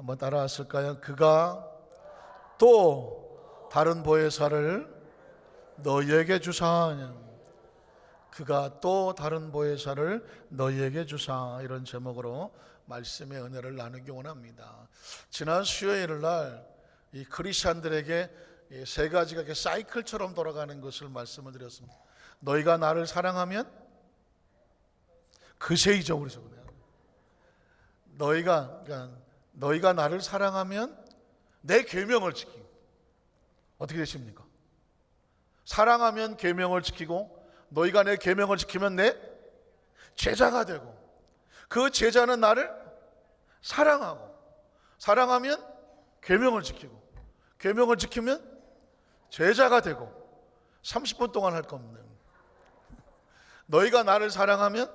한번 따라하실까요? 그가 또 다른 보혜사를 너희에게 주사. 그가 또 다른 보혜사를 너희에게 주사. 이런 제목으로 말씀의 은혜를 나누기 원합니다. 지난 수요일 날 이 크리스찬들에게 세 가지가 이렇게 사이클처럼 돌아가는 것을 말씀을 드렸습니다. 너희가 나를 사랑하면 그세이죠. 그래서 너희가 나를 사랑하면 내 계명을 지키고. 어떻게 되십니까? 사랑하면 계명을 지키고, 너희가 내 계명을 지키면 내 제자가 되고, 그 제자는 나를 사랑하고, 사랑하면 계명을 지키고, 계명을 지키면 제자가 되고. 30분 동안 할 겁니다. 너희가 나를 사랑하면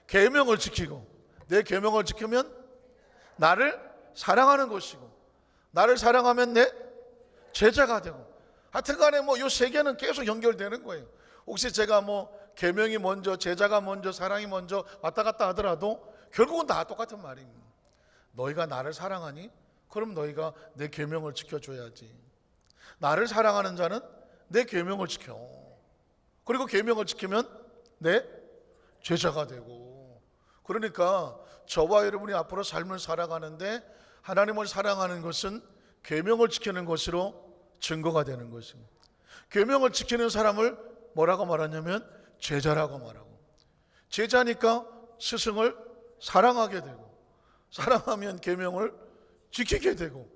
계명을 지키고, 내 계명을 지키면 나를 사랑하는 것이고, 나를 사랑하면 내 제자가 되고. 하여튼간에 요 세 개는 계속 연결되는 거예요. 혹시 제가 계명이 먼저, 제자가 먼저, 사랑이 먼저 왔다 갔다 하더라도 결국은 다 똑같은 말입니다. 너희가 나를 사랑하니? 그럼 너희가 내 계명을 지켜줘야지. 나를 사랑하는 자는 내 계명을 지켜. 그리고 계명을 지키면 내 제자가 되고. 그러니까 저와 여러분이 앞으로 삶을 살아가는데 하나님을 사랑하는 것은 계명을 지키는 것으로 증거가 되는 것입니다. 계명을 지키는 사람을 뭐라고 말하냐면 제자라고 말하고, 제자니까 스승을 사랑하게 되고, 사랑하면 계명을 지키게 되고,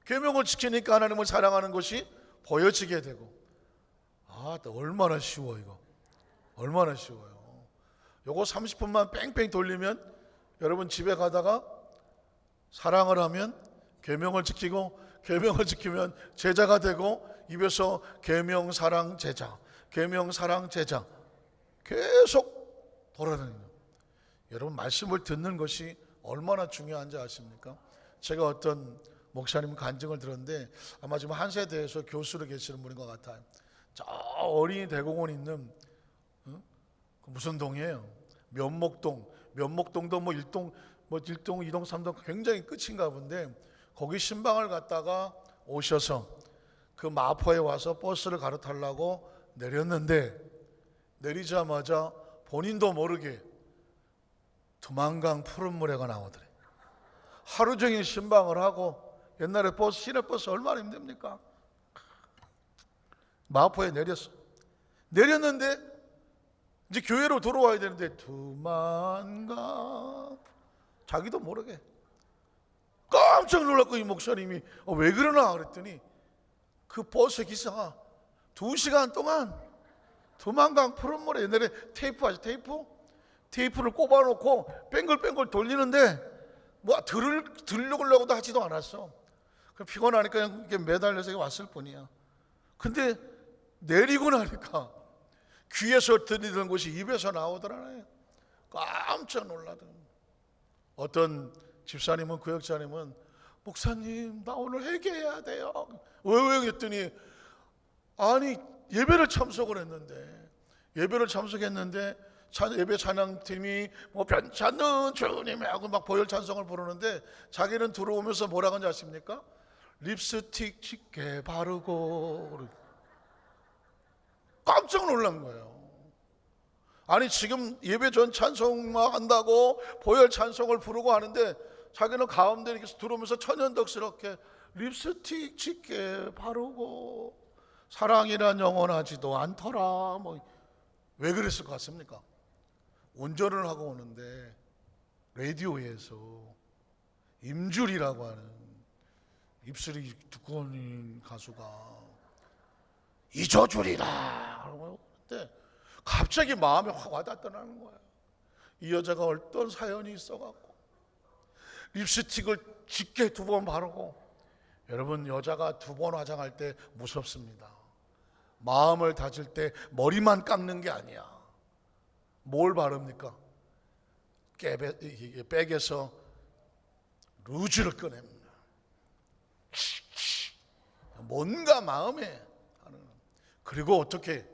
계명을 지키니까 하나님을 사랑하는 것이 보여지게 되고. 얼마나 쉬워. 이거 얼마나 쉬워요. 요거 30분만 뺑뺑 돌리면 여러분 집에 가다가 사랑을 하면 계명을 지키고, 계명을 지키면 제자가 되고, 입에서 계명 사랑 제자, 계명 사랑 제자 계속 돌아다니는 거예요. 여러분, 말씀을 듣는 것이 얼마나 중요한지 아십니까? 제가 어떤 목사님 간증을 들었는데 아마 지금 한 세대에서 교수로 계시는 분인 것 같아요. 저 어린이 대공원 있는 무슨 동이에요? 면목동도 일동, 2동, 3동 굉장히 끝인가 본데, 거기 신방을 갔다가 오셔서 그 마포에 와서 버스를 갈아타려고 내렸는데, 내리자마자 본인도 모르게 두만강 푸른 물회가 나오더래. 하루 종일 신방을 하고, 옛날에 시내버스 얼마나 힘듭니까? 마포에 내렸는데 이제 교회로 들어와야 되는데 두만강, 자기도 모르게 깜짝 놀랐고, 이 목사님이 왜 그러나 그랬더니 그 버스 기사가 2시간 동안 두만강 푸른물에, 옛날에 테이프 아시죠? 테이프를 꼽아놓고 뺑글뺑글 돌리는데 들려고도 하지도 않았어. 피곤하니까 그냥 이렇게 매달려서 왔을 뿐이야. 근데 내리고 나니까 귀에서 들리던 것이 입에서 나오더라네. 깜짝 놀라더라고요. 어떤 집사님은, 구역자님은, 목사님 나 오늘 회개해야 돼요. 왜 그랬더니, 아니 예배를 참석했는데 예배 찬양팀이 변찮는 주님이 하고 막 보혈 찬송을 부르는데, 자기는 들어오면서 뭐라고 하는지 아십니까? 립스틱 짙게 바르고. 깜짝 놀란 거예요. 아니 지금 예배 전 찬송만 한다고 보혈 찬송을 부르고 하는데, 자기는 가운데 이렇게 들어오면서 천연덕스럽게 립스틱 짙게 바르고 사랑이란 영원하지도 않더라. 왜 그랬을 것 같습니까? 운전을 하고 오는데 라디오에서 임줄이라고 하는 입술이 두꺼운 가수가 잊어주리라 그런데 갑자기 마음에 확 와닿더라는 거예요. 이 여자가 어떤 사연이 있어갖고 립스틱을 짙게 2번 바르고. 여러분, 여자가 2번 화장할 때 무섭습니다. 마음을 다질 때 머리만 깎는 게 아니야. 뭘 바릅니까? 백에서 루즈를 꺼냅니다. 뭔가 마음에 하는. 그리고 어떻게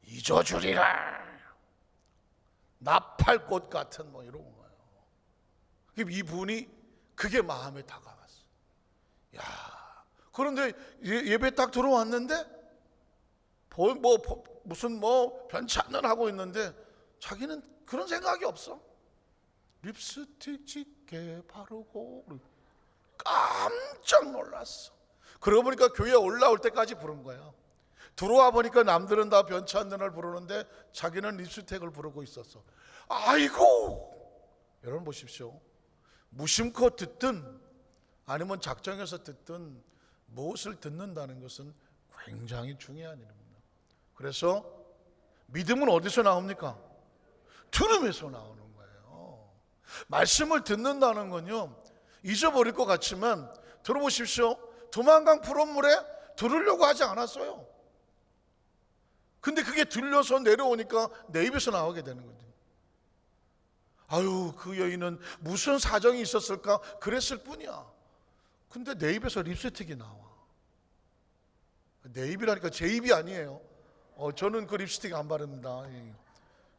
잊어주리라, 나팔꽃 같은 이런 거예요. 이분이 그게 마음에 다가왔어. 야, 그런데 예배 딱 들어왔는데 무슨 변찬을 하고 있는데 자기는 그런 생각이 없어. 립스틱 짙게 바르고. 깜짝 놀랐어. 그러고 보니까 교회에 올라올 때까지 부른 거야. 들어와 보니까 남들은 다 변찬을 부르는데 자기는 립스틱을 부르고 있었어. 아이고! 여러분 보십시오. 무심코 듣든 아니면 작정해서 듣든 무엇을 듣는다는 것은 굉장히 중요한 일입니다. 그래서 믿음은 어디서 나옵니까? 들음에서 나오는 거예요. 말씀을 듣는다는 건요, 잊어버릴 것 같지만 들어보십시오. 두만강 푸른물에 들으려고 하지 않았어요. 근데 그게 들려서 내려오니까 내 입에서 나오게 되는 거죠. 아유, 그 여인은 무슨 사정이 있었을까 그랬을 뿐이야. 근데 내 입에서 립스틱이 나와. 내 입이라니까 제 입이 아니에요. 저는 그 립스틱 안 바릅니다.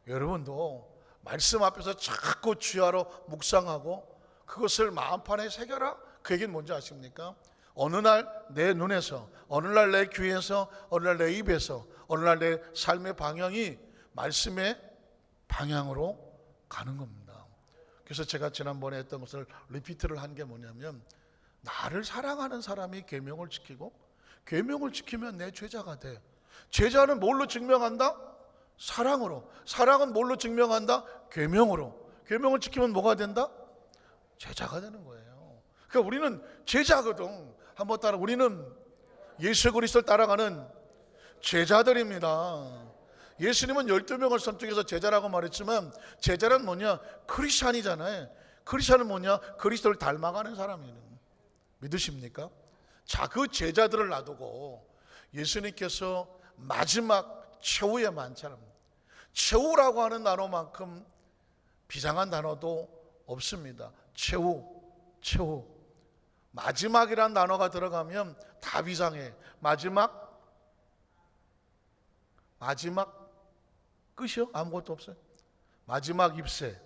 여러분도 말씀 앞에서 자꾸 주야로 묵상하고 그것을 마음판에 새겨라. 그 얘기는 뭔지 아십니까? 어느 날 내 눈에서, 어느 날 내 귀에서, 어느 날 내 입에서, 어느 날 내 삶의 방향이 말씀의 방향으로 가는 겁니다. 그래서 제가 지난번에 했던 것을 리피트를 한 게 뭐냐면, 나를 사랑하는 사람이 계명을 지키고 계명을 지키면 내 제자가 돼. 제자는 뭘로 증명한다? 사랑으로. 사랑은 뭘로 증명한다? 계명으로. 계명을 지키면 뭐가 된다? 제자가 되는 거예요. 그러니까 우리는 제자거든. 한번 따라, 우리는 예수 그리스도를 따라가는 제자들입니다. 예수님은 12명을 선택해서 제자라고 말했지만 제자는 뭐냐? 크리스찬이잖아요. 크리스찬은 뭐냐? 그리스도를 닮아가는 사람이에요. 믿으십니까? 자, 그 제자들을 놔두고 예수님께서 마지막 최후의 만찬을, 최후라고 하는 단어만큼 비장한 단어도 없습니다. 최후. 마지막이란 단어가 들어가면 다 비상해. 마지막 끝이요? 아무것도 없어요. 마지막 입새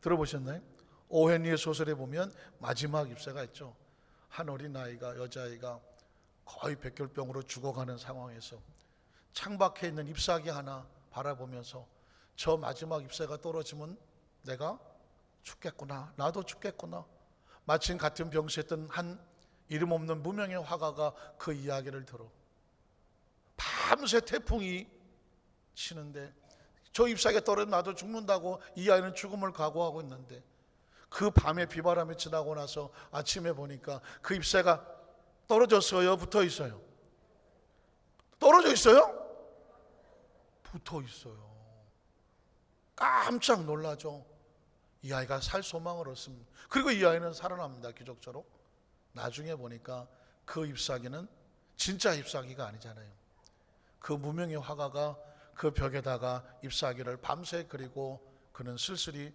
들어보셨나요? 오헨리의 소설에 보면 마지막 입새가 있죠. 한 어린아이가, 여자아이가 거의 백혈병으로 죽어가는 상황에서 창밖에 있는 잎사귀 하나 바라보면서 저 마지막 잎새가 떨어지면 내가 죽겠구나, 나도 죽겠구나. 마침 같은 병수했던 한 이름 없는 무명의 화가가 그 이야기를 들어 밤새 태풍이 치는데 저 잎사귀가 떨어지면 나도 죽는다고 이 아이는 죽음을 각오하고 있는데, 그 밤에 비바람이 지나고 나서 아침에 보니까 그 잎새가 떨어졌어요? 붙어 있어요? 떨어져 있어요? 붙어 있어요. 깜짝 놀라죠. 이 아이가 살 소망을 얻습니다. 그리고 이 아이는 살아납니다. 기적적으로. 나중에 보니까 그 잎사귀는 진짜 잎사귀가 아니잖아요. 그 무명의 화가가 그 벽에다가 잎사귀를 밤새 그리고 그는 쓸쓸히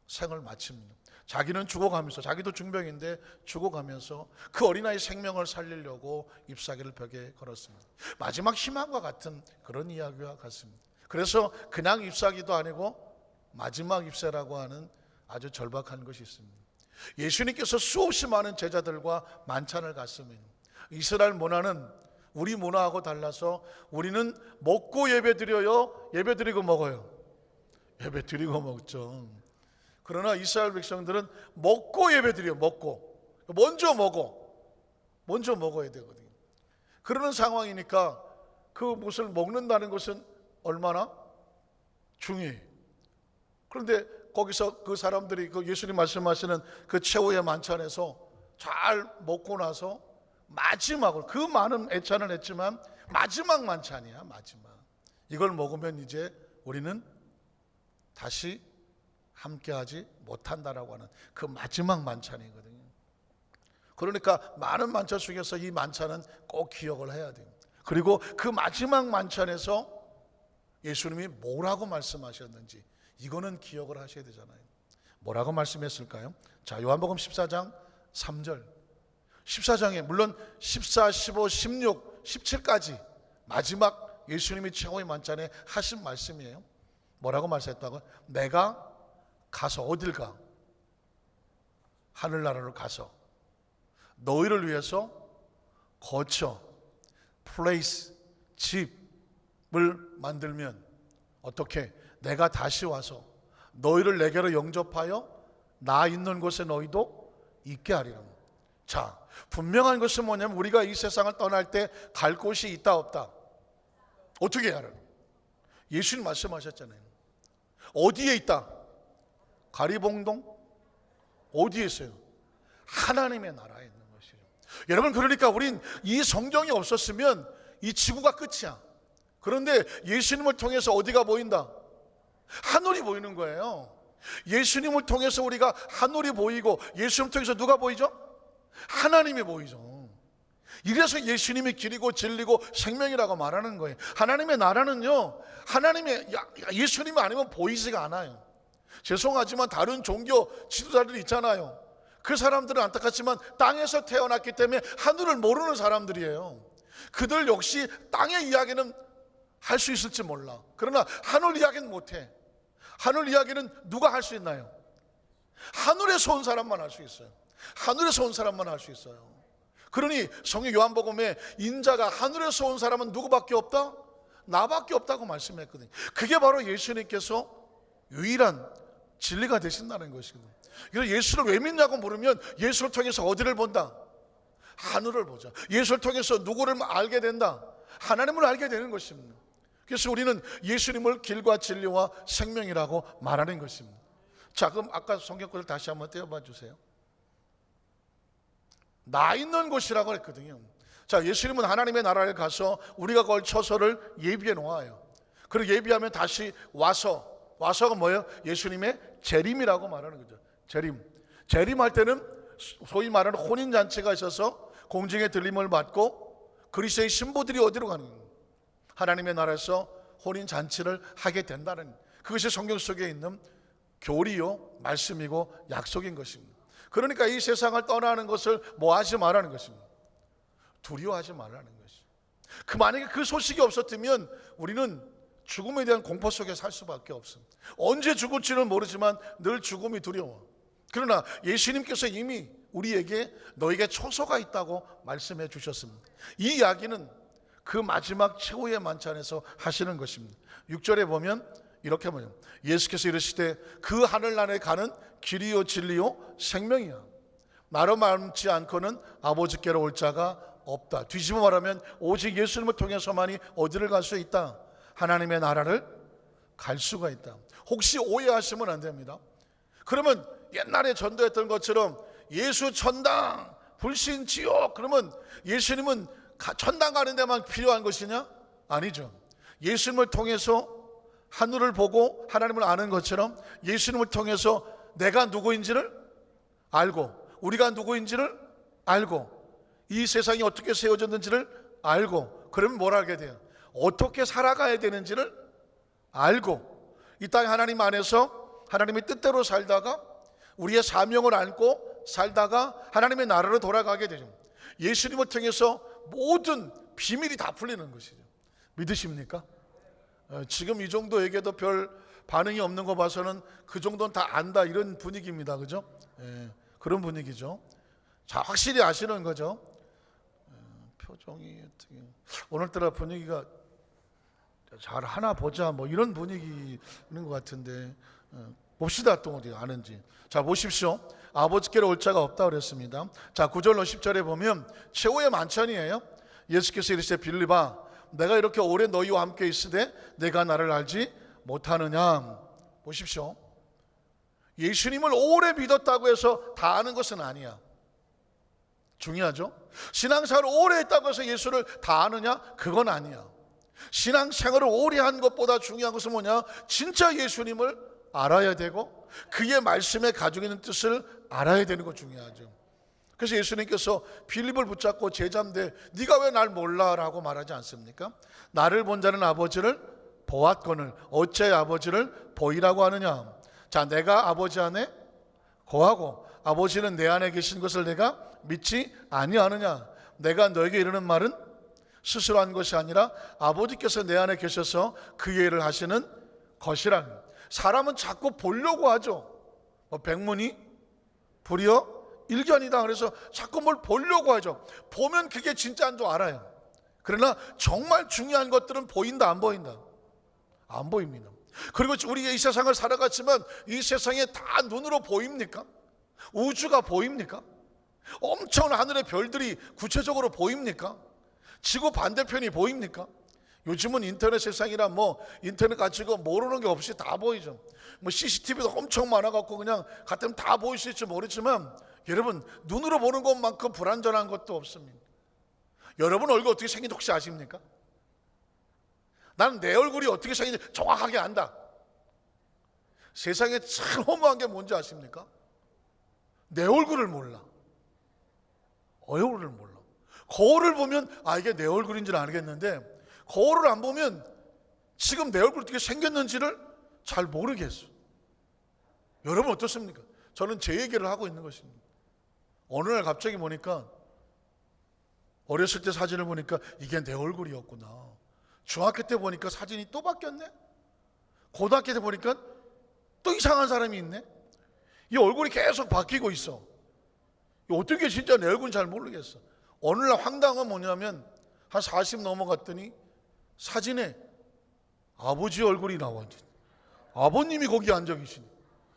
생을 마칩니다. 자기는 죽어가면서, 자기도 중병인데 죽어가면서 그 어린아이 생명을 살리려고 잎사귀를 벽에 걸었습니다. 마지막 희망과 같은 그런 이야기와 같습니다. 그래서 그냥 잎사귀도 아니고 마지막 잎새라고 하는 아주 절박한 것이 있습니다. 예수님께서 수없이 많은 제자들과 만찬을 갔습니다. 이스라엘 문화는 우리 문화하고 달라서 우리는 먹고 예배드려요, 예배드리고 먹어요. 예배드리고 먹죠. 그러나 이스라엘 백성들은 먹고 예배드려요. 먼저 먹어야 되거든요. 그러는 상황이니까 그 무엇을 먹는다는 것은 얼마나 중요해요. 그런데 거기서 그 사람들이 그 예수님 말씀하시는 그 최후의 만찬에서 잘 먹고 나서 마지막으로, 그 많은 애찬을 했지만 마지막 만찬이야. 마지막. 이걸 먹으면 이제 우리는 다시 함께하지 못한다라고 하는 그 마지막 만찬이거든요. 그러니까 많은 만찬 속에서 이 만찬은 꼭 기억을 해야 돼요. 그리고 그 마지막 만찬에서 예수님이 뭐라고 말씀하셨는지 이거는 기억을 하셔야 되잖아요. 뭐라고 말씀했을까요? 자, 요한복음 14장 3절. 14장에 물론 14, 15, 16, 17까지 마지막 예수님이 최후의 만찬에 하신 말씀이에요. 뭐라고 말씀했다고요? 내가 가서 어딜 가? 하늘나라로 가서 너희를 위해서 거처, 플레이스, 집을 만들면 어떻게? 내가 다시 와서 너희를 내게로 영접하여 나 있는 곳에 너희도 있게 하리라. 자, 분명한 것은 뭐냐면 우리가 이 세상을 떠날 때 갈 곳이 있다 없다? 어떻게 해야 하는? 예수님 말씀하셨잖아요. 어디에 있다? 가리봉동? 어디에 있어요? 하나님의 나라에 있는 것이죠. 여러분, 그러니까 우린 이 성경이 없었으면 이 지구가 끝이야. 그런데 예수님을 통해서 어디가 보인다? 하늘이 보이는 거예요. 예수님을 통해서 우리가 하늘이 보이고, 예수님을 통해서 누가 보이죠? 하나님이 보이죠. 이래서 예수님이 길이고 진리고 생명이라고 말하는 거예요. 하나님의 나라는요, 예수님이 아니면 보이지가 않아요. 죄송하지만 다른 종교 지도자들이 있잖아요. 그 사람들은 안타깝지만 땅에서 태어났기 때문에 하늘을 모르는 사람들이에요. 그들 역시 땅의 이야기는 할 수 있을지 몰라. 그러나 하늘 이야기는 못해. 하늘 이야기는 누가 할 수 있나요? 하늘에서 온 사람만 할 수 있어요. 하늘에서 온 사람만 할 수 있어요. 그러니 성경 요한복음에 인자가 하늘에서 온 사람은 누구밖에 없다? 나밖에 없다고 말씀했거든요. 그게 바로 예수님께서 유일한 진리가 되신다는 것이거든요. 그래서 예수를 왜 믿냐고 물으면 예수를 통해서 어디를 본다? 하늘을 보자. 예수를 통해서 누구를 알게 된다? 하나님을 알게 되는 것입니다. 그래서 우리는 예수님을 길과 진리와 생명이라고 말하는 것입니다. 자, 그럼 아까 성경구절 다시 한번 떼어봐 주세요. 나 있는 곳이라고 했거든요. 자, 예수님은 하나님의 나라에 가서 우리가 걸 처소를 예비해 놓아요. 그리고 예비하면 다시 와서가 뭐예요? 예수님의 재림이라고 말하는 거죠. 재림할 때는 소위 말하는 혼인잔치가 있어서 공중의 들림을 받고 그리스도의 신부들이 어디로 가는 거예요? 하나님의 나라에서 혼인잔치를 하게 된다는, 그것이 성경 속에 있는 교리요, 말씀이고 약속인 것입니다. 그러니까 이 세상을 떠나는 것을 뭐 하지 말라는 것입니다. 두려워하지 말라는 것입니다. 만약에 그 소식이 없었다면 우리는 죽음에 대한 공포 속에 살 수밖에 없습니다. 언제 죽을지는 모르지만 늘 죽음이 두려워. 그러나 예수님께서 이미 우리에게 너에게 처소가 있다고 말씀해 주셨습니다. 이 이야기는 그 마지막 최후의 만찬에서 하시는 것입니다. 6절에 보면 이렇게 말해요. 예수께서 이르시되 그 하늘나라에 가는 길이요 진리요 생명이야. 나로 말지 않고는 아버지께로 올 자가 없다. 뒤집어 말하면 오직 예수님을 통해서만이 어디를 갈 수 있다? 하나님의 나라를 갈 수가 있다. 혹시 오해하시면 안 됩니다. 그러면 옛날에 전도했던 것처럼 예수 천당, 불신 지옥, 그러면 예수님은 천당 가는 데만 필요한 것이냐? 아니죠. 예수님을 통해서 하늘을 보고 하나님을 아는 것처럼 예수님을 통해서 내가 누구인지를 알고, 우리가 누구인지를 알고, 이 세상이 어떻게 세워졌는지를 알고, 그러면 뭘 알게 돼요? 어떻게 살아가야 되는지를 알고, 이 땅에 하나님 안에서 하나님의 뜻대로 살다가 우리의 사명을 안고 살다가 하나님의 나라로 돌아가게 되죠. 예수님을 통해서 모든 비밀이 다 풀리는 것이죠. 믿으십니까? 지금 이 정도 얘기해도 별 반응이 없는 거 봐서는 그 정도는 다 안다 이런 분위기입니다. 그죠? 그런 분위기죠. 자, 확실히 아시는 거죠? 표정이 어떻게 오늘따라 분위기가 잘 하나 보자 뭐 이런 분위기인 것 같은데, 봅시다 또 어디 아는지. 자, 보십시오. 아버지께로 올 자가 없다 그랬습니다. 자, 9절로 10절에 보면 최후의 만찬이에요. 예수께서 이르시되 빌립아, 내가 이렇게 오래 너희와 함께 있으되 내가 나를 알지 못하느냐. 보십시오. 예수님을 오래 믿었다고 해서 다 아는 것은 아니야. 중요하죠. 신앙생활을 오래 했다고 해서 예수를 다 아느냐? 그건 아니야. 신앙생활을 오래 한 것보다 중요한 것은 뭐냐? 진짜 예수님을 알아야 되고 그의 말씀에 가지고 있는 뜻을 알아야 되는 거 중요하죠. 그래서 예수님께서 빌립을 붙잡고 제자인데 네가 왜 날 몰라? 라고 말하지 않습니까? 나를 본 자는 아버지를 보았거늘 어째 아버지를 보이라고 하느냐. 자, 내가 아버지 안에 거하고 아버지는 내 안에 계신 것을 내가 믿지 아니하느냐. 내가 너에게 이르는 말은 스스로 한 것이 아니라 아버지께서 내 안에 계셔서 그 일을 하시는 것이라. 사람은 자꾸 보려고 하죠. 백문이 불여 일견이다. 그래서 자꾸 뭘 보려고 하죠. 보면 그게 진짜인 줄 알아요. 그러나 정말 중요한 것들은 보인다, 안 보인다? 안 보입니다. 그리고 우리가 이 세상을 살아갔지만 이 세상에 다 눈으로 보입니까? 우주가 보입니까? 엄청난 하늘의 별들이 구체적으로 보입니까? 지구 반대편이 보입니까? 요즘은 인터넷 세상이라 인터넷 가지고 모르는 게 없이 다 보이죠. CCTV도 엄청 많아갖고 그냥 같으면 다 보일 수 있을지 모르지만 여러분, 눈으로 보는 것만큼 불완전한 것도 없습니다. 여러분 얼굴 어떻게 생긴지 혹시 아십니까? 나는 내 얼굴이 어떻게 생긴지 정확하게 안다. 세상에 참 허무한 게 뭔지 아십니까? 내 얼굴을 몰라. 얼굴을 몰라. 거울을 보면 이게 내 얼굴인 줄 알겠는데 거울을 안 보면 지금 내 얼굴이 어떻게 생겼는지를 잘 모르겠어. 여러분 어떻습니까? 저는 제 얘기를 하고 있는 것입니다. 어느 날 갑자기 보니까 어렸을 때 사진을 보니까 이게 내 얼굴이었구나. 중학교 때 보니까 사진이 또 바뀌었네. 고등학교 때 보니까 또 이상한 사람이 있네. 이 얼굴이 계속 바뀌고 있어. 어떻게 진짜 내 얼굴은 잘 모르겠어. 어느 날 황당한 건 뭐냐면 한 40 넘어갔더니 사진에 아버지 얼굴이 나와. 아버님이 거기 앉아 계시네.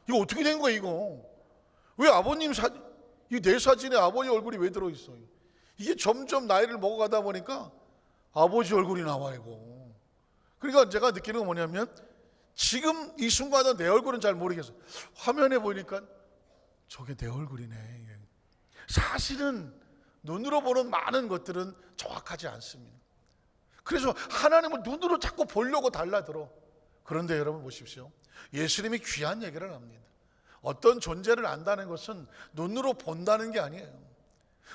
이거 어떻게 된 거야 이거? 왜 아버님 사진, 이 내 사진에 아버지 얼굴이 왜 들어있어요? 이게 점점 나이를 먹어가다 보니까 아버지 얼굴이 나와 이거. 그러니까 제가 느끼는 건 뭐냐면 지금 이 순간은 내 얼굴은 잘 모르겠어. 화면에 보니까 저게 내 얼굴이네. 사실은 눈으로 보는 많은 것들은 정확하지 않습니다. 그래서 하나님을 눈으로 자꾸 보려고 달라들어. 그런데 여러분 보십시오. 예수님이 귀한 얘기를 합니다. 어떤 존재를 안다는 것은 눈으로 본다는 게 아니에요.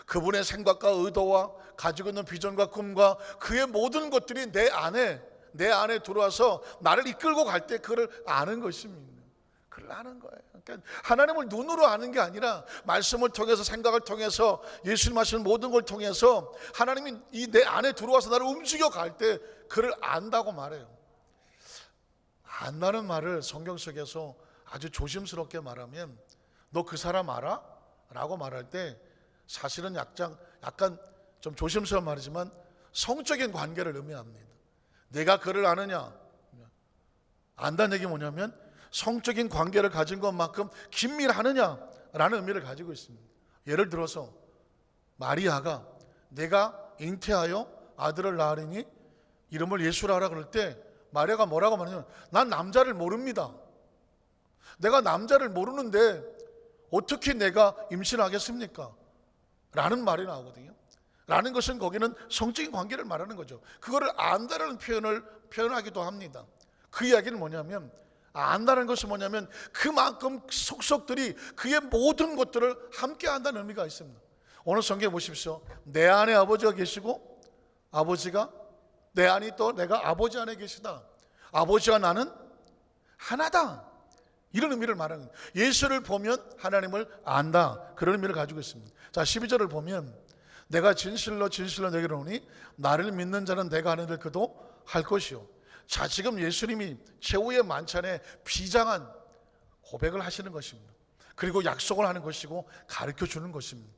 그분의 생각과 의도와 가지고 있는 비전과 꿈과 그의 모든 것들이 내 안에 들어와서 나를 이끌고 갈 때 그를 아는 것입니다. 그를 아는 거예요. 그러니까 하나님을 눈으로 아는 게 아니라 말씀을 통해서, 생각을 통해서, 예수님 하시는 모든 걸 통해서 하나님이 이 내 안에 들어와서 나를 움직여 갈 때 그를 안다고 말해요. 안다는 말을 성경 속에서 아주 조심스럽게 말하면 너 그 사람 알아? 라고 말할 때 사실은 약간 좀 조심스러운 말이지만 성적인 관계를 의미합니다. 내가 그를 아느냐? 안다는 얘기 뭐냐면 성적인 관계를 가진 것만큼 긴밀하느냐라는 의미를 가지고 있습니다. 예를 들어서 마리아가 내가 잉태하여 아들을 낳으리니 이름을 예수라 하라 그럴 때 마리아가 뭐라고 말하냐면 난 남자를 모릅니다. 내가 남자를 모르는데 어떻게 내가 임신하겠습니까? 라는 말이 나오거든요. 라는 것은 거기는 성적인 관계를 말하는 거죠. 그거를 안다라는 표현하기도 합니다. 그 이야기는 뭐냐면 안다는 것은 뭐냐면 그만큼 속속들이 그의 모든 것들을 함께 한다는 의미가 있습니다. 오늘 성경에 보십시오. 내 안에 아버지가 계시고 아버지가 내 안이 또 내가 아버지 안에 계시다. 아버지와 나는 하나다. 이런 의미를 말하는 거예요. 예수를 보면 하나님을 안다. 그런 의미를 가지고 있습니다. 자, 12절을 보면 내가 진실로 진실로 내게 이르노니 나를 믿는 자는 내가 하는 일 그도 할 것이요. 자, 지금 예수님이 최후의 만찬에 비장한 고백을 하시는 것입니다. 그리고 약속을 하는 것이고 가르쳐 주는 것입니다.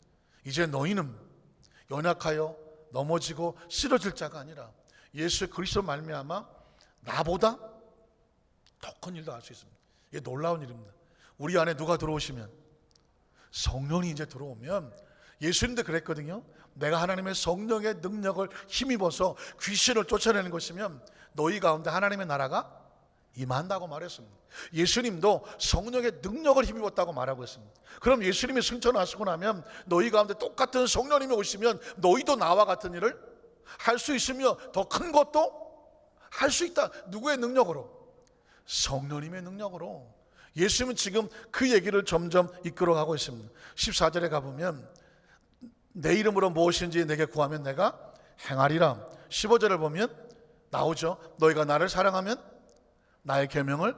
이제 너희는 연약하여 넘어지고 쓰러질 자가 아니라 예수 그리스도 말미암아 나보다 더 큰 일도 할 수 있습니다. 이게 놀라운 일입니다. 우리 안에 누가 들어오시면, 성령이 이제 들어오면, 예수님도 그랬거든요. 내가 하나님의 성령의 능력을 힘입어서 귀신을 쫓아내는 것이면 너희 가운데 하나님의 나라가 임한다고 말했습니다. 예수님도 성령의 능력을 힘입었다고 말하고 있습니다. 그럼 예수님이 승천하시고 나면 너희 가운데 똑같은 성령님이 오시면 너희도 나와 같은 일을 할 수 있으며 더 큰 것도 할 수 있다. 누구의 능력으로? 성령님의 능력으로. 예수님은 지금 그 얘기를 점점 이끌어가고 있습니다. 14절에 가보면 내 이름으로 무엇인지 내게 구하면 내가 행하리라. 15절을 보면 나오죠. 너희가 나를 사랑하면 나의 계명을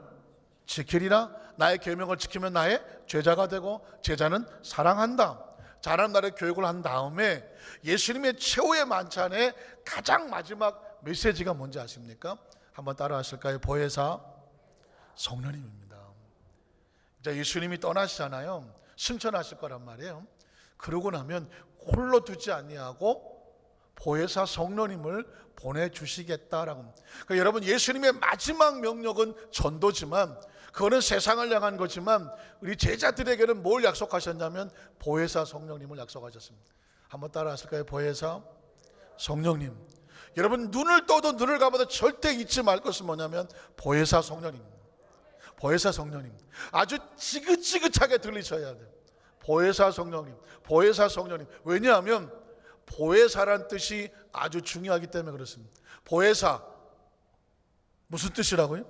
지키리라. 나의 계명을 지키면 나의 제자가 되고 제자는 사랑한다. 자라는 날의 교육을 한 다음에 예수님의 최후의 만찬의 가장 마지막 메시지가 뭔지 아십니까? 한번 따라 하실까요? 보혜사 성령님입니다. 이제 예수님이 떠나시잖아요. 승천하실 거란 말이에요. 그러고 나면 홀로 두지 아니하고 보혜사 성령님을 보내주시겠다라고. 그러니까 여러분, 예수님의 마지막 명령은 전도지만, 그거는 세상을 향한 거지만, 우리 제자들에게는 뭘 약속하셨냐면 보혜사 성령님을 약속하셨습니다. 한번 따라 하실까요? 보혜사 성령님. 여러분, 눈을 떠도 눈을 감아도 절대 잊지 말 것은 뭐냐면 보혜사 성령님. 보혜사 성령님. 아주 지긋지긋하게 들리셔야 돼요. 보혜사 성령님, 보혜사 성령님. 왜냐하면 보혜사란 뜻이 아주 중요하기 때문에 그렇습니다. 보혜사 무슨 뜻이라고요?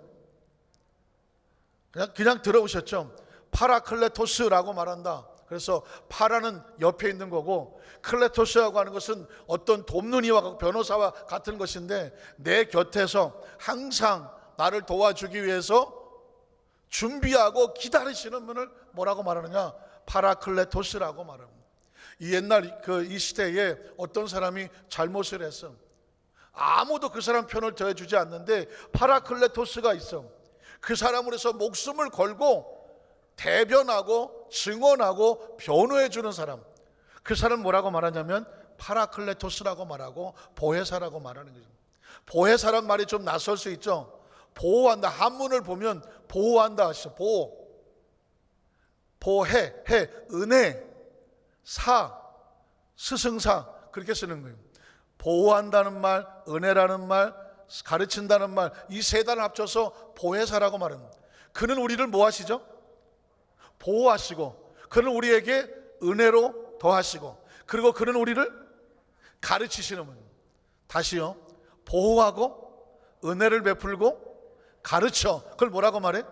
그냥 들어보셨죠? 파라클레토스라고 말한다. 그래서 파라는 옆에 있는 거고, 클레토스라고 하는 것은 어떤 돕는 이와 변호사와 같은 것인데, 내 곁에서 항상 나를 도와주기 위해서 준비하고 기다리시는 분을 뭐라고 말하느냐? 파라클레토스라고 말합니다. 이 옛날 이 시대에 어떤 사람이 잘못을 했어. 아무도 그 사람 편을 들어주지 않는데 파라클레토스가 있어. 그 사람을 해서 목숨을 걸고 대변하고 증언하고 변호해 주는 사람. 그 사람 뭐라고 말하냐면 파라클레토스라고 말하고 보혜사라고 말하는 거죠. 보혜사란 말이 좀 낯설 수 있죠. 보호한다. 한문을 보면 보호한다 하시죠. 보혜, 은혜, 사, 스승사, 그렇게 쓰는 거예요. 보호한다는 말, 은혜라는 말, 가르친다는 말, 이 세 단을 합쳐서 보혜사라고 말합니다. 그는 우리를 뭐 하시죠? 보호하시고, 그는 우리에게 은혜로 더하시고, 그리고 그는 우리를 가르치시는 분. 다시요. 보호하고 은혜를 베풀고 가르쳐. 그걸 뭐라고 말해?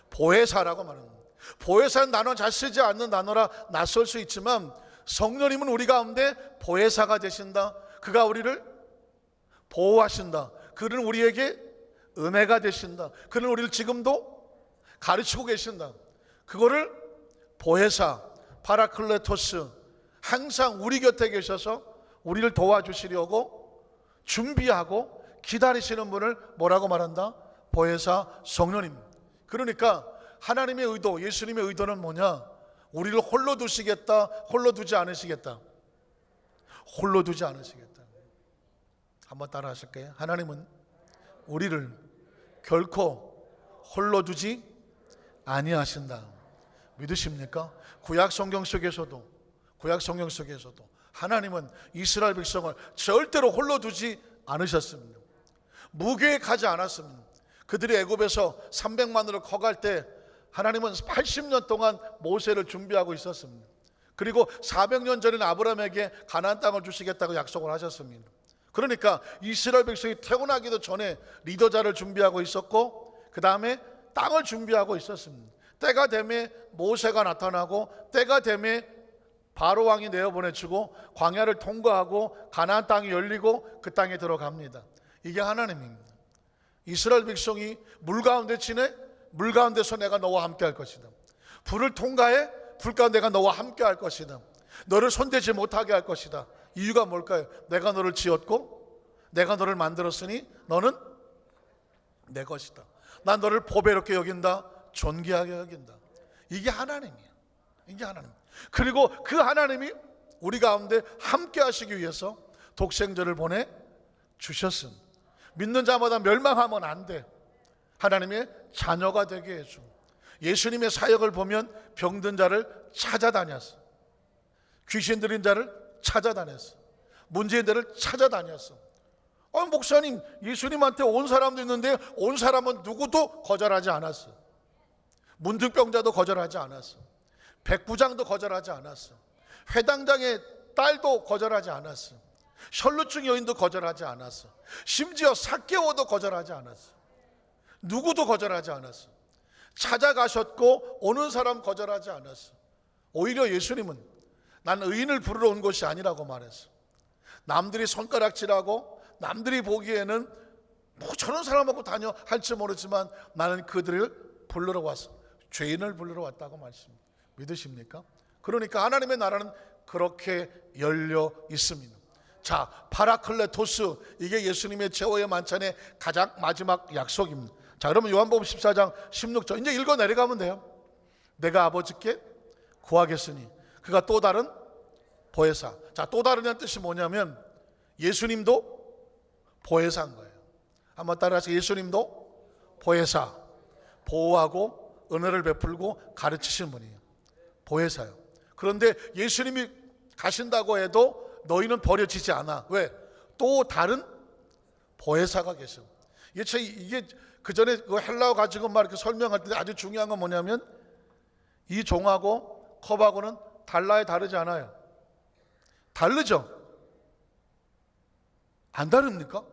보혜사라고 말합니다. 보혜사는 단어 잘 쓰지 않는 단어라 낯설 수 있지만, 성령님은 우리 가운데 보혜사가 되신다. 그가 우리를 보호하신다. 그는 우리에게 은혜가 되신다. 그는 우리를 지금도 가르치고 계신다. 그거를 보혜사, 파라클레토스, 항상 우리 곁에 계셔서 우리를 도와주시려고 준비하고 기다리시는 분을 뭐라고 말한다? 보혜사 성령님. 그러니까 하나님의 의도, 예수님의 의도는 뭐냐? 우리를 홀로 두시겠다, 홀로 두지 않으시겠다. 홀로 두지 않으시겠다. 한번 따라 하실까요? 하나님은 우리를 결코 홀로 두지 아니하신다. 믿으십니까? 구약 성경 속에서도 하나님은 이스라엘 백성을 절대로 홀로 두지 않으셨습니다. 무계획하지 않았습니다. 그들이 애굽에서 300만으로 커갈 때 하나님은 80년 동안 모세를 준비하고 있었습니다. 그리고 400년 전에는 아브라함에게 가나안 땅을 주시겠다고 약속을 하셨습니다. 그러니까 이스라엘 백성이 태어나기도 전에 리더자를 준비하고 있었고, 그 다음에 땅을 준비하고 있었습니다. 때가 되면 모세가 나타나고, 때가 되면 바로 왕이 내어보내주고, 광야를 통과하고 가나안 땅이 열리고 그 땅에 들어갑니다. 이게 하나님입니다. 이스라엘 백성이 물 가운데 지내, 물 가운데서 내가 너와 함께 할 것이다. 불을 통과해, 불 가운데 내가 너와 함께 할 것이다. 너를 손대지 못하게 할 것이다. 이유가 뭘까요? 내가 너를 지었고 내가 너를 만들었으니 너는 내 것이다. 난 너를 보배롭게 여긴다, 존귀하게 여긴다. 이게 하나님이야. 이게 하나님. 그리고 그 하나님이 우리 가운데 함께 하시기 위해서 독생자를 보내 주셨음. 믿는 자마다 멸망하면 안 돼. 하나님의 자녀가 되게 해줘. 예수님의 사역을 보면 병든 자를 찾아다녔어. 귀신 들린 자를 찾아다녔어. 문제인들을 찾아다녔어. 목사님, 예수님한테 온 사람도 있는데 온 사람은 누구도 거절하지 않았어. 문득병자도 거절하지 않았어. 백부장도 거절하지 않았어. 회당장의 딸도 거절하지 않았어. 혈루증 여인도 거절하지 않았어. 심지어 삭개오도 거절하지 않았어. 누구도 거절하지 않았어. 찾아가셨고 오는 사람 거절하지 않았어. 오히려 예수님은 난 의인을 부르러 온 것이 아니라고 말했어. 남들이 손가락질하고 남들이 보기에는 뭐 저런 사람하고 다녀 할지 모르지만 나는 그들을 부르러 왔어. 죄인을 부르러 왔다고 말씀합니다. 믿으십니까? 그러니까 하나님의 나라는 그렇게 열려 있습니다. 자, 파라클레토스, 이게 예수님의 최후의 만찬의 가장 마지막 약속입니다. 자, 그러면 요한복음 14장 16절 이제 읽어 내려가면 돼요. 내가 아버지께 구하겠으니 그가 또 다른 보혜사. 자, 또 다른 뜻이 뭐냐면 예수님도 보혜사인 거예요. 한번 따라서 예수님도 보혜사. 보호하고 은혜를 베풀고 가르치시는 분이에요. 보혜사요. 그런데 예수님이 가신다고 해도 너희는 버려지지 않아. 왜? 또 다른 보혜사가 계셔. 이게 그 전에 그 헬라어 가지고 막 이렇게 설명할 때 아주 중요한 건 뭐냐면 이 종하고 컵하고는 달라요, 다르지 않아요? 다르죠? 안 다릅니까?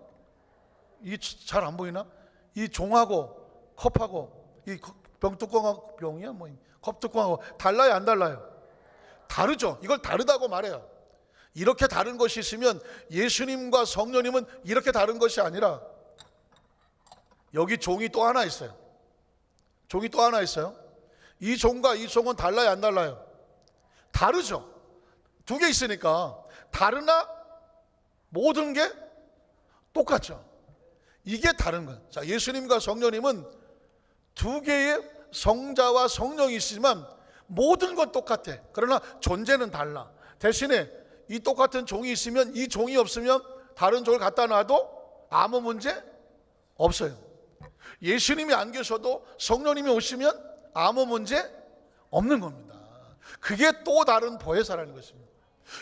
이 잘 안 보이나? 이 종하고 컵하고 이 병뚜껑하고 병이야 뭐 컵뚜껑하고 달라요, 안 달라요? 다르죠. 이걸 다르다고 말해요. 이렇게 다른 것이 있으면 예수님과 성령님은 이렇게 다른 것이 아니라 여기 종이 또 하나 있어요. 종이 또 하나 있어요. 이 종과 이 종은 달라요, 안 달라요? 다르죠. 두 개 있으니까 다르나 모든 게 똑같죠. 이게 다른 거예요. 자, 예수님과 성령님은 두 개의 성자와 성령이 있지만 모든 건 똑같아. 그러나 존재는 달라. 대신에 이 똑같은 종이 있으면 이 종이 없으면 다른 종을 갖다 놔도 아무 문제 없어요. 예수님이 안 계셔도 성령님이 오시면 아무 문제 없는 겁니다. 그게 또 다른 보혜사라는 것입니다.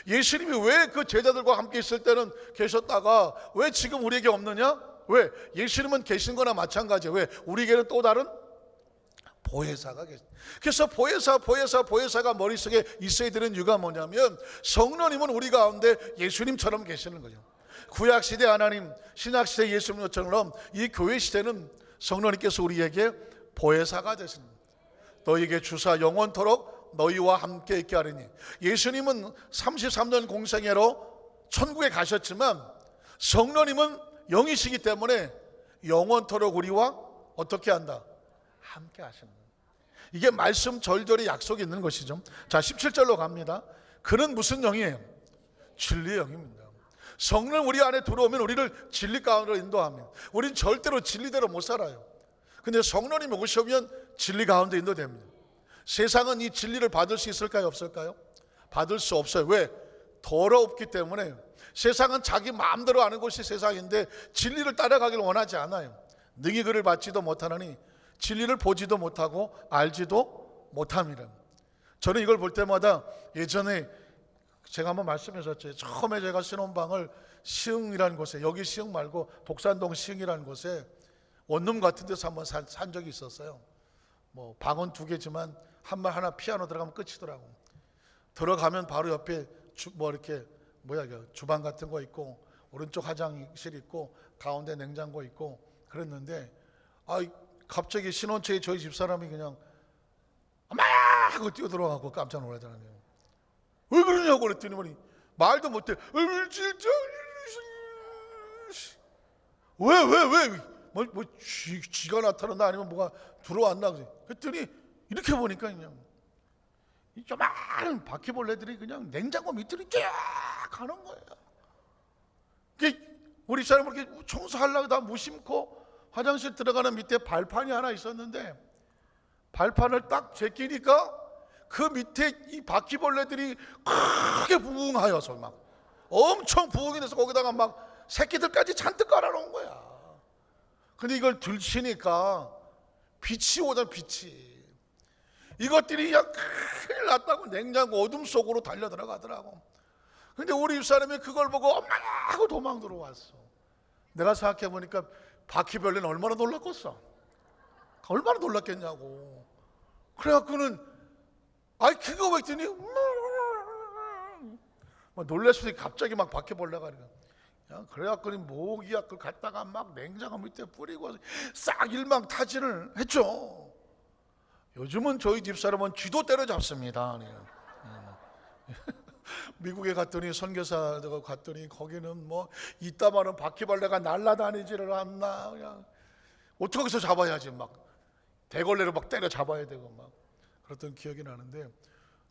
예수님이 왜 그 제자들과 함께 있을 때는 계셨다가 왜 지금 우리에게 없느냐? 왜? 예수님은 계신 거나 마찬가지예요. 왜? 우리에게는 또 다른 보혜사가 계십니다. 그래서 보혜사가 머릿속에 있어야 되는 이유가 뭐냐면 성령님은 우리 가운데 예수님처럼 계시는 거죠. 구약시대 하나님, 신약시대 예수님처럼 이 교회시대는 성령님께서 우리에게 보혜사가 되십니다. 너희에게 주사 영원토록 너희와 함께 있게 하리니. 예수님은 33년 공생애로 천국에 가셨지만 성령님은 영이시기 때문에 영원토록 우리와 어떻게 한다? 함께 하시는 거예요. 이게 말씀 절절히 약속이 있는 것이죠. 자, 17절로 갑니다. 그는 무슨 영이에요? 진리의 영입니다. 성령 우리 안에 들어오면 우리를 진리 가운데로 인도합니다. 우린 절대로 진리대로 못 살아요. 근데 성령님이 오시면 진리 가운데 인도됩니다. 세상은 이 진리를 받을 수 있을까요, 없을까요? 받을 수 없어요. 왜? 더럽기 때문에. 세상은 자기 마음대로 하는 것이 세상인데 진리를 따라가기를 원하지 않아요. 능히 그를 받지도 못하느니 진리를 보지도 못하고 알지도 못합니다. 저는 이걸 볼 때마다 예전에 제가 한번 말씀하셨죠. 처음에 제가 신혼방을 시흥이라는 곳에, 여기 시흥 말고 독산동 시흥이라는 곳에 원룸 같은 데서 한번 산 적이 있었어요. 뭐 방은 두 개지만 하나 피아노 들어가면 끝이더라고. 들어가면 바로 옆에 주방 같은 거 있고 오른쪽 화장실 있고 가운데 냉장고 있고 그랬는데 갑자기 신혼초에 저희 집사람이 그냥 막 하고 뛰어들어가고 깜짝 놀라잖아요. 왜 그러냐고 그랬더니 말도 못해. 진짜 왜 쥐가 나타났나 아니면 뭐가 들어왔나 그랬더니 이렇게 보니까 그냥 이 조그마한 바퀴벌레들이 그냥 냉장고 밑으로 쫙 가는 거예요. 우리 사람은 이렇게 청소하려고 다 무심코 화장실 들어가는 밑에 발판이 하나 있었는데 발판을 딱 제끼니까 그 밑에 이 바퀴벌레들이 크게 부응하여서 막 엄청 부응이 돼서 거기다가 막 새끼들까지 잔뜩 깔아놓은 거야. 근데 이걸 들치니까 빛이 오잖아. 빛이. 이것들이 그냥 큰일 났다고 냉장고 어둠 속으로 달려 들어가더라고. 근데 우리 집사람이 그걸 보고 엄마 하고 도망 들어왔어. 내가 생각해 보니까 바퀴벌레는 얼마나 놀랐겠어. 얼마나 놀랐겠냐고. 그래갖고는 그거 왜 했더니 놀랬으니 갑자기 막 바퀴벌레가 그래갖고는 모기야 그걸 갖다가 막 냉장고 밑에 뿌리고 싹 일망타진을 했죠. 요즘은 저희 집사람은 쥐도 때려잡습니다. 미국에 갔더니 선교사가 갔더니 거기는 뭐 이따마는 바퀴벌레가 날아다니지를 않나. 그냥 어떻게 거기서 잡아야지 막 대걸레로 막 때려 잡아야 되고 막 그랬던 기억이 나는데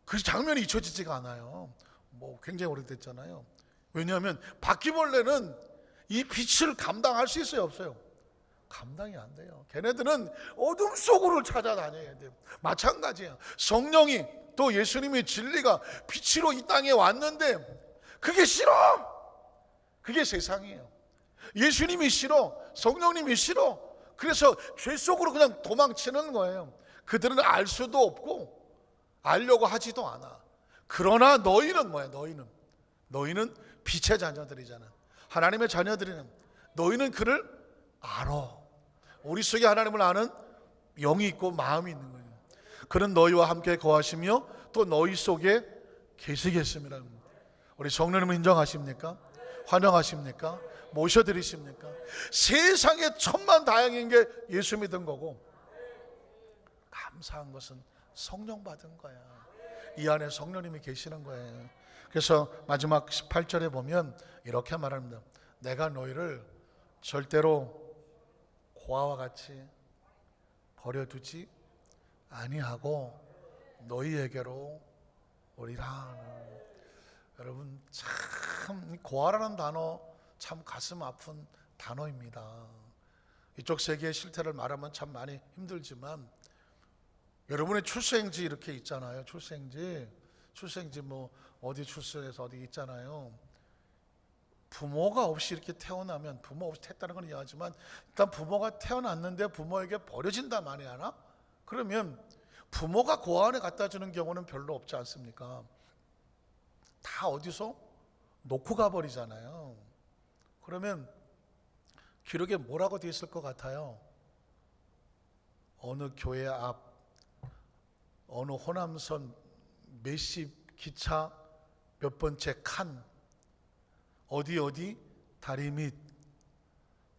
그 장면이 잊혀지지가 않아요. 뭐 굉장히 오래됐잖아요. 왜냐하면 바퀴벌레는 이 빛을 감당할 수 있어요, 없어요? 감당이 안 돼요. 걔네들은 어둠 속으로 찾아다녀야 돼요. 마찬가지예요. 성령이 또 예수님의 진리가 빛으로 이 땅에 왔는데 그게 싫어. 그게 세상이에요. 예수님이 싫어. 성령님이 싫어. 그래서 죄 속으로 그냥 도망치는 거예요. 그들은 알 수도 없고 알려고 하지도 않아. 그러나 너희는 뭐야? 너희는 빛의 자녀들이잖아. 하나님의 자녀들이는 너희는 그를 알아. 우리 속에 하나님을 아는 영이 있고 마음이 있는 거예요. 그는 너희와 함께 거하시며 또 너희 속에 계시겠습니다. 우리 성령님을 인정하십니까? 환영하십니까? 모셔드리십니까? 세상에 천만다행인 게 예수 믿은 거고, 감사한 것은 성령 받은 거야. 이 안에 성령님이 계시는 거예요. 그래서 마지막 18절에 보면 이렇게 말합니다. 내가 너희를 절대로 고아와 같이 버려두지 아니하고 너희에게로 오리라. 여러분, 참 고아라는 단어 참 가슴 아픈 단어입니다. 이쪽 세계의 실태를 말하면 참 많이 힘들지만, 여러분의 출생지 이렇게 있잖아요. 출생지 뭐 어디 출생해서 어디 있잖아요. 부모가 없이 이렇게 태어나면, 부모 없이 태어났다는 건 이해하지만 일단 부모가 태어났는데 부모에게 버려진다 말이 하나? 그러면 부모가 고아원에 갖다 주는 경우는 별로 없지 않습니까? 다 어디서 놓고 가버리잖아요. 그러면 기록에 뭐라고 되어 있을 것 같아요? 어느 교회 앞, 어느 호남선 몇십 기차 몇 번째 칸, 어디 다리 밑,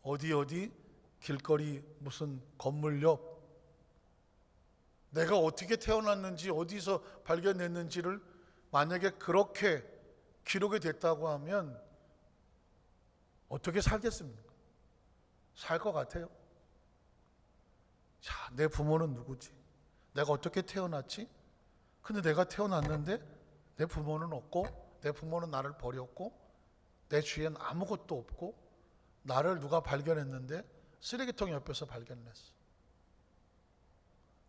어디 길거리 무슨 건물 옆, 내가 어떻게 태어났는지 어디서 발견했는지를 만약에 그렇게 기록이 됐다고 하면 어떻게 살겠습니까? 살 것 같아요? 자, 내 부모는 누구지? 내가 어떻게 태어났지? 근데 내가 태어났는데 내 부모는 없고, 내 부모는 나를 버렸고, 내 주위엔 아무것도 없고, 나를 누가 발견했는데 쓰레기통 옆에서 발견했어.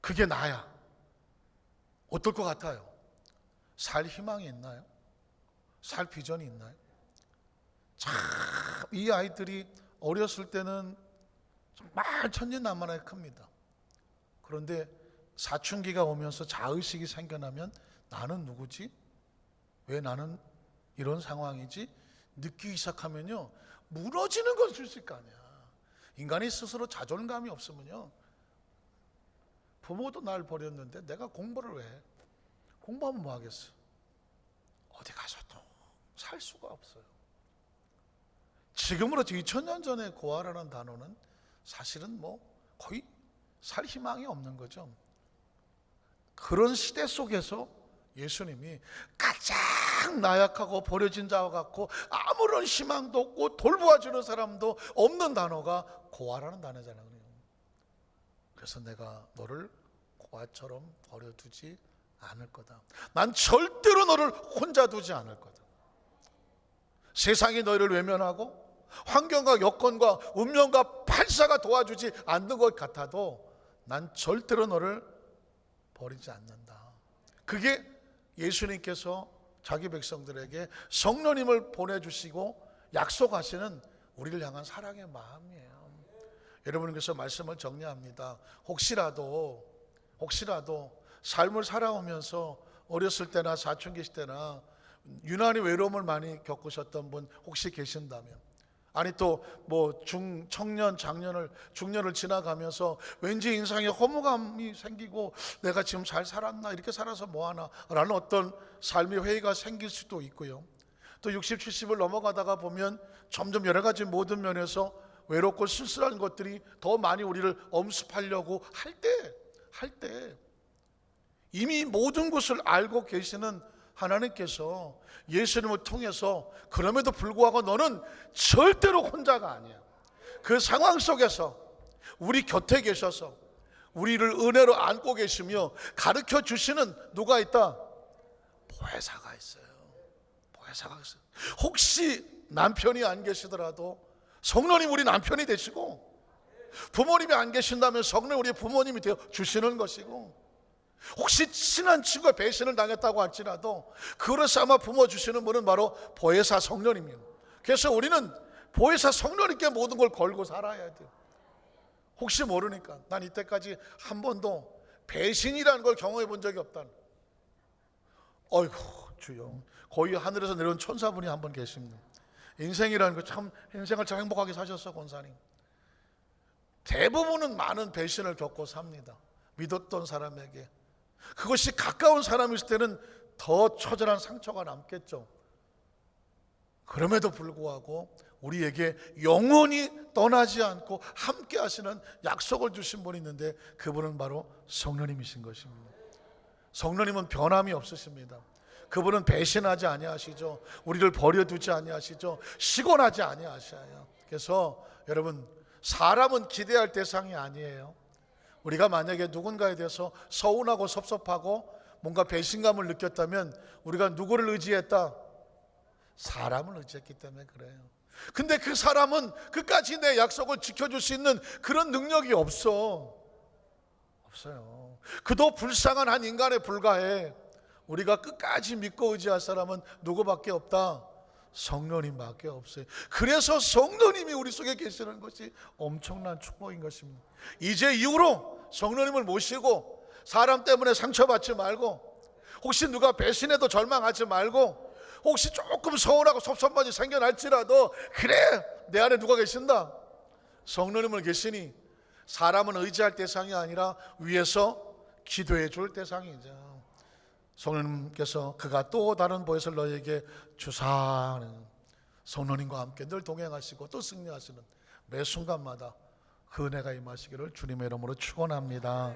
그게 나야. 어떨 것 같아요? 살 희망이 있나요? 살 비전이 있나요? 참, 이 아이들이 어렸을 때는 정말 천진난만하게 큽니다. 그런데 사춘기가 오면서 자의식이 생겨나면 나는 누구지? 왜 나는 이런 상황이지? 느끼기 시작하면요, 무너지는 걸 수 있을 거 아니야. 인간이 스스로 자존감이 없으면요, 부모도 날 버렸는데 내가 공부를 왜 해? 공부하면 뭐 하겠어? 어디 가서도 살 수가 없어요. 지금으로부터 2000년 전에 고아라는 단어는 사실은 뭐 거의 살 희망이 없는 거죠. 그런 시대 속에서 예수님이 가장 나약하고 버려진 자와 같고 아무런 희망도 없고 돌보아주는 사람도 없는 단어가 고아라는 단어잖아요. 그래서 내가 너를 고아처럼 버려두지 않을 거다. 난 절대로 너를 혼자 두지 않을 거다. 세상이 너희를 외면하고 환경과 여건과 운명과 판사가 도와주지 않는 것 같아도 난 절대로 너를 버리지 않는다. 그게 예수님께서 자기 백성들에게 성령님을 보내주시고 약속하시는 우리를 향한 사랑의 마음이에요. 여러분께서 말씀을 정리합니다. 혹시라도 삶을 살아오면서 어렸을 때나 사춘기 때나 유난히 외로움을 많이 겪으셨던 분 혹시 계신다면, 아니 또 뭐 청년, 중년을 지나가면서 왠지 인상에 허무감이 생기고 내가 지금 잘 살았나, 이렇게 살아서 뭐하나 라는 어떤 삶의 회의가 생길 수도 있고요. 또 60, 70을 넘어가다가 보면 점점 여러 가지 모든 면에서 외롭고 쓸쓸한 것들이 더 많이 우리를 엄습하려고 할 때 이미 모든 것을 알고 계시는 하나님께서 예수님을 통해서 그럼에도 불구하고 너는 절대로 혼자가 아니야. 그 상황 속에서 우리 곁에 계셔서 우리를 은혜로 안고 계시며 가르쳐 주시는 누가 있다? 보혜사가 있어요. 혹시 남편이 안 계시더라도 성령님 우리 남편이 되시고, 부모님이 안 계신다면 성령님 우리 부모님이 되어 주시는 것이고, 혹시 친한 친구가 배신을 당했다고 할지라도 그것을 아마 부어주시는 분은 바로 보혜사 성령님이에요. 그래서 우리는 보혜사 성령님께 모든 걸 걸고 살아야 돼요. 혹시 모르니까. 난 이때까지 한 번도 배신이라는 걸 경험해 본 적이 없다는. 어이구 주여, 거의 하늘에서 내려온 천사분이 한 분 계십니다. 인생이라는 거 참, 인생을 참 행복하게 사셨어 권사님. 대부분은 많은 배신을 겪고 삽니다. 믿었던 사람에게. 그것이 가까운 사람일 때는 더 처절한 상처가 남겠죠. 그럼에도 불구하고 우리에게 영원히 떠나지 않고 함께 하시는 약속을 주신 분이 있는데 그분은 바로 성령님이신 것입니다. 성령님은 변함이 없으십니다. 그분은 배신하지 아니하시죠. 우리를 버려두지 아니하시죠. 시곤하지 아니하셔요. 그래서 여러분, 사람은 기대할 대상이 아니에요. 우리가 만약에 누군가에 대해서 서운하고 섭섭하고 뭔가 배신감을 느꼈다면 우리가 누구를 의지했다? 사람을 의지했기 때문에 그래요. 근데 그 사람은 끝까지 내 약속을 지켜줄 수 있는 그런 능력이 없어요. 그도 불쌍한 한 인간에 불과해. 우리가 끝까지 믿고 의지할 사람은 누구밖에 없다? 성령님밖에 없어요. 그래서 성령님이 우리 속에 계시는 것이 엄청난 축복인 것입니다. 이제 이후로 성령님을 모시고 사람 때문에 상처받지 말고, 혹시 누가 배신해도 절망하지 말고, 혹시 조금 서운하고 섭섭한 일이 생겨날지라도 그래, 내 안에 누가 계신다? 성령님을 계시니 사람은 의지할 대상이 아니라 위에서 기도해 줄 대상이죠. 성령님께서 그가 또 다른 보혜사를 너에게 주사하는, 성령님과 함께 늘 동행하시고 또 승리하시는 매 순간마다 그 은혜가 임하시기를 주님의 이름으로 축원합니다.